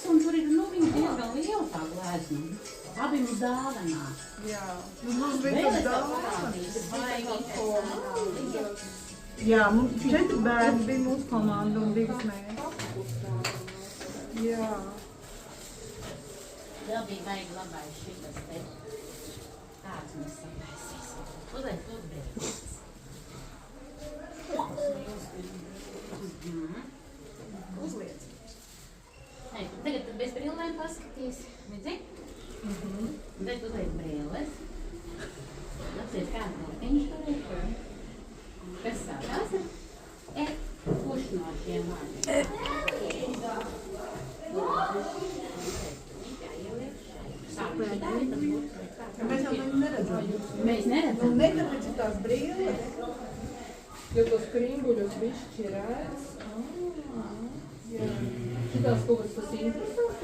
Un tur ir, nu, viņa diezgan liela tā glezna. Abi mums dāvanā. Jā, nu mums bija tas dāvanas. Jā, mums 4 bērni bija mūsu komanda un 2 meitenes. Jā. Vēl bija vajag labais šitas te. Tāds mums sabaisīs. Uzliek uzbrīdis. Uzliec. Tagad tu bez brillēm paskaties. Redzi? Tad uzliek brilles. Apsies kādu notiņš tur ir. Kas sākās ar kurš no šiem vārdiem? Mēs jau viņu neredzam. Mēs neredzam. Un nekāpēc ir tās brilles. Jo tos krimbuļus bišķi redz. Jā. Šitās kaut kas tas interesants.